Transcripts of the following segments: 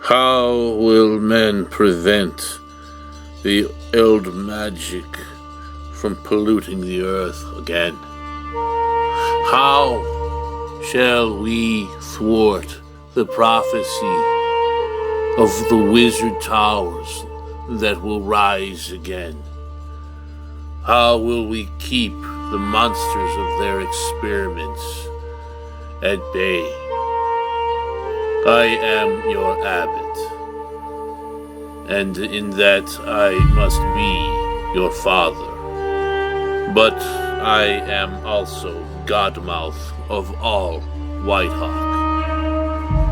How will men prevent the old magic from polluting the earth again? How shall we thwart the prophecy of the wizard towers that will rise again? How will we keep the monsters of their experiments at bay? I am your abbot, and in that I must be your father. But I am also Godmouth of all Whitehawk.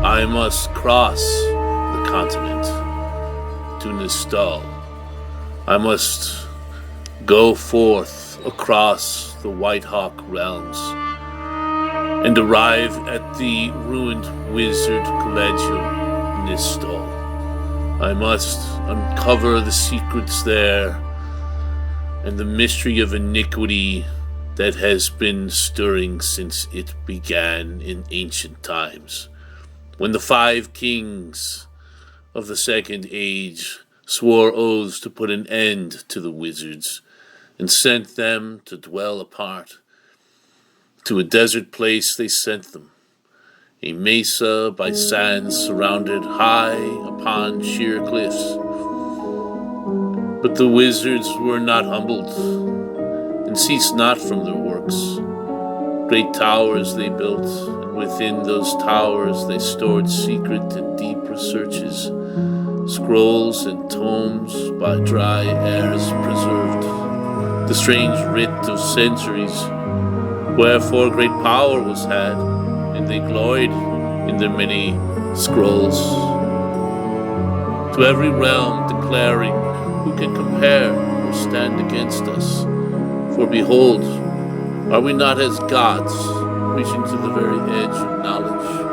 I must cross the continent to Nistal. I must go forth across the Whitehawk realms and arrive at the ruined wizard collegium Nistal. I must uncover the secrets there and the mystery of iniquity that has been stirring since it began in ancient times, when the 5 kings of the Second Age swore oaths to put an end to the wizards and sent them to dwell apart. To a desert place they sent them, a mesa by sands surrounded high upon sheer cliffs. But the wizards were not humbled, and ceased not from their works. Great towers they built, and within those towers they stored secret and deep researches, scrolls and tomes by dry airs preserved, the strange writ of centuries, wherefore great power was had, and they gloried in their many scrolls. To every realm declaring, who can compare or stand against us? For behold, are we not as gods, reaching to the very edge of knowledge?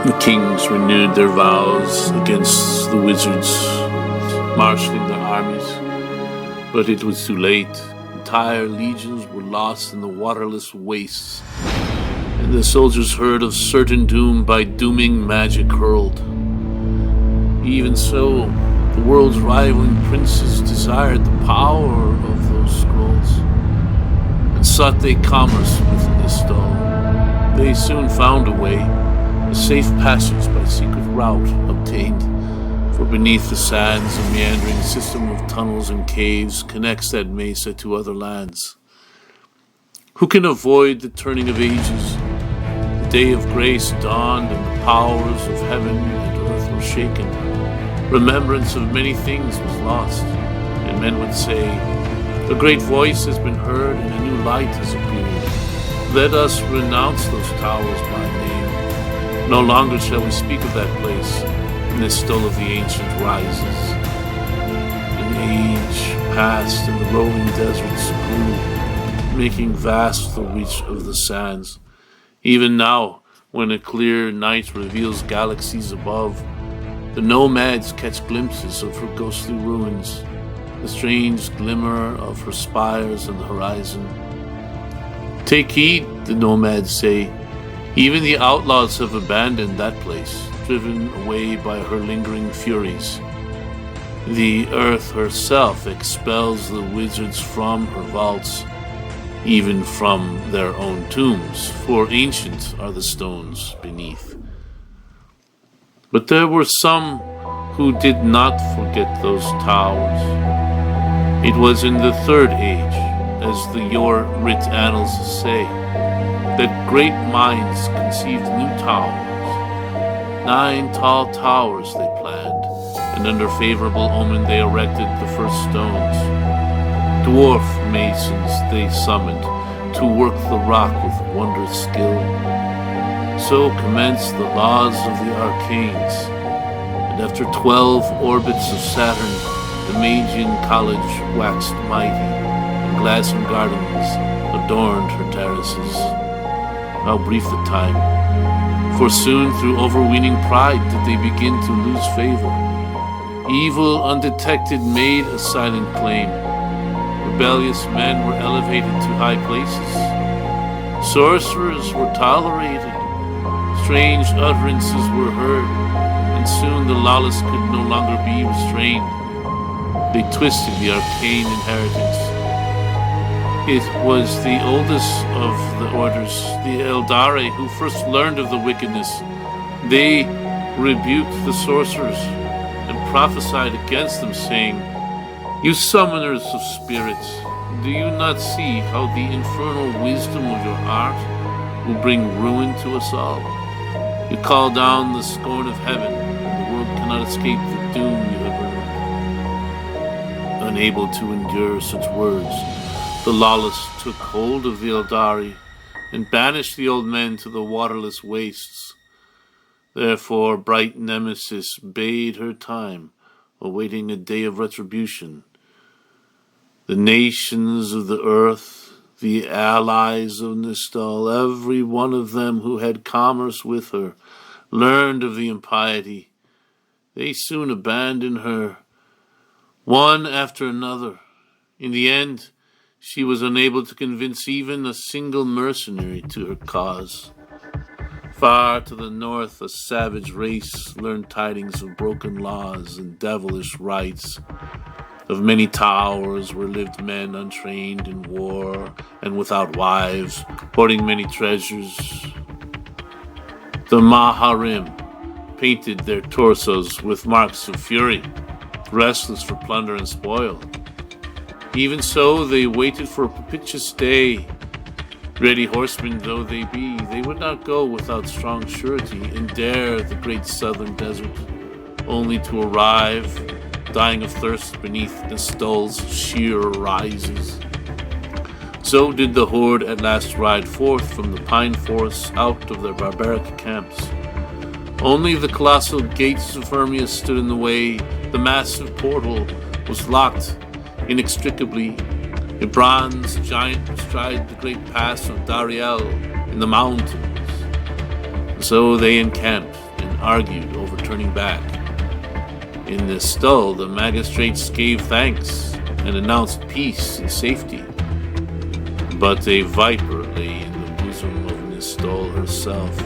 The kings renewed their vows against the wizards, marshaling their armies, but it was too late. Entire legions were lost in the waterless wastes, and the soldiers heard of certain doom by dooming magic hurled. Even so, the world's rivaling princes desired the power of those scrolls, and sought they commerce with Nistal. They soon found a way, a safe passage by secret route obtained, for beneath the sands a meandering system of tunnels and caves connects that mesa to other lands. Who can avoid the turning of ages? The day of grace dawned, and the powers of heaven and earth were shaken. Remembrance of many things was lost, and men would say, a great voice has been heard, and a new light has appeared. Let us renounce those towers by name. No longer shall we speak of that place, and the still of the ancient rises. An age passed, and the rolling deserts grew, making vast the reach of the sands. Even now, when a clear night reveals galaxies above, the nomads catch glimpses of her ghostly ruins, the strange glimmer of her spires on the horizon. Take heed, the nomads say. Even the outlaws have abandoned that place, driven away by her lingering furies. The earth herself expels the wizards from her vaults, even from their own tombs, for ancient are the stones beneath. But there were some who did not forget those towers. It was in the Third Age, as the Your Writ annals say, that great minds conceived new towers. 9 tall towers they planned, and under favorable omen they erected the first stones. Dwarf masons they summoned to work the rock with wondrous skill. So commenced the laws of the arcanes, and after 12 orbits of Saturn, the Magian College waxed mighty, and gladsome gardens adorned her terraces. How brief the time, for soon through overweening pride did they begin to lose favor. Evil undetected made a silent claim, rebellious men were elevated to high places. Sorcerers were tolerated. Strange utterances were heard, and soon the lawless could no longer be restrained. They twisted the arcane inheritance. It was the oldest of the orders, the Eldari, who first learned of the wickedness. They rebuked the sorcerers and prophesied against them, saying, "You summoners of spirits, do you not see how the infernal wisdom of your art will bring ruin to us all? You call down the scorn of heaven, and the world cannot escape the doom you have earned." Unable to endure such words, the lawless took hold of the Eldari and banished the old men to the waterless wastes. Therefore bright Nemesis bade her time, awaiting a day of retribution. The nations of the earth, the allies of Nistral, every one of them who had commerce with her, learned of the impiety. They soon abandoned her, one after another. In the end, she was unable to convince even a single mercenary to her cause. Far to the north, a savage race learned tidings of broken laws and devilish rites. Of many towers where lived men untrained in war and without wives, hoarding many treasures. The Maharim painted their torsos with marks of fury, restless for plunder and spoil. Even so, they waited for a propitious day. Ready horsemen though they be, they would not go without strong surety and dare the great southern desert, only to arrive, dying of thirst beneath Nistal's sheer rises. So did the horde at last ride forth from the pine forests out of their barbaric camps. Only the colossal gates of Hermia stood in the way. The massive portal was locked inextricably. A bronze giant bestride the great pass of Dariel in the mountains. So they encamped and argued over turning back. In Nistral, the magistrates gave thanks and announced peace and safety. But a viper lay in the bosom of Nistral herself,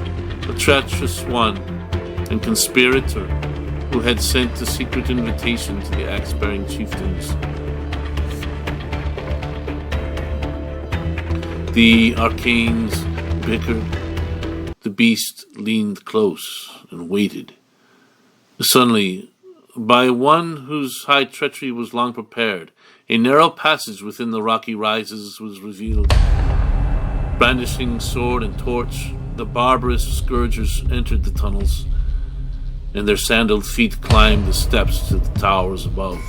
a treacherous one and conspirator who had sent a secret invitation to the axe-bearing chieftains. The arcanes bickered. The beast leaned close and waited. Suddenly, by one whose high treachery was long prepared, a narrow passage within the rocky rises was revealed. Brandishing sword and torch, the barbarous scourgers entered the tunnels, and their sandaled feet climbed the steps to the towers above.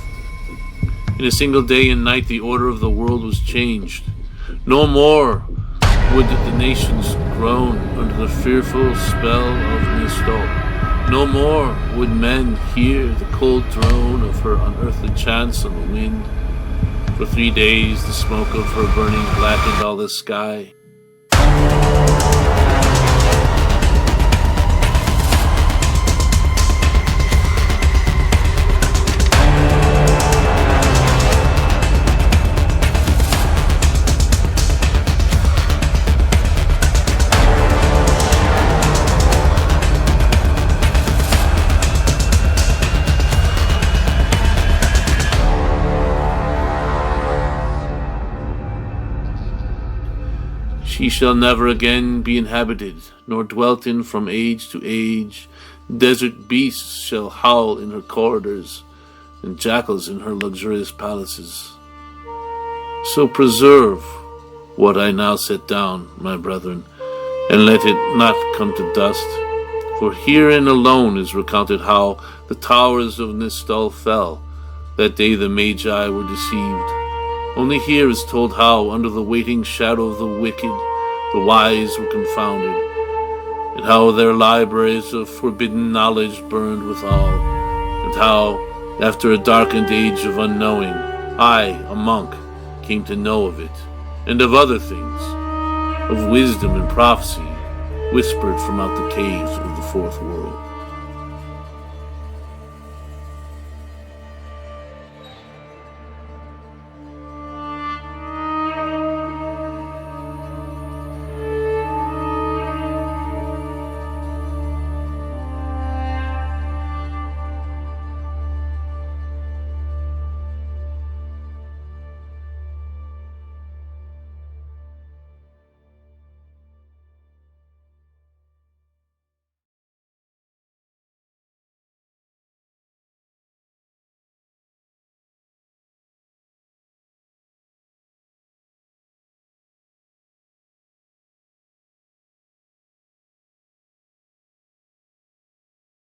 In a single day and night, the order of the world was changed. No more would the nations groan under the fearful spell of Nistral. No more would men hear the cold drone of her unearthly chants on the wind. For 3 days the smoke of her burning blackened all the sky. She shall never again be inhabited, nor dwelt in from age to age. Desert beasts shall howl in her corridors, and jackals in her luxurious palaces. So preserve what I now set down, my brethren, and let it not come to dust. For herein alone is recounted how the towers of Nistral fell, that day the Magi were deceived. Only here is told how, under the waiting shadow of the wicked, the wise were confounded, and how their libraries of forbidden knowledge burned withal, and how, after a darkened age of unknowing, I, a monk, came to know of it, and of other things, of wisdom and prophecy, whispered from out the caves of the fourth world.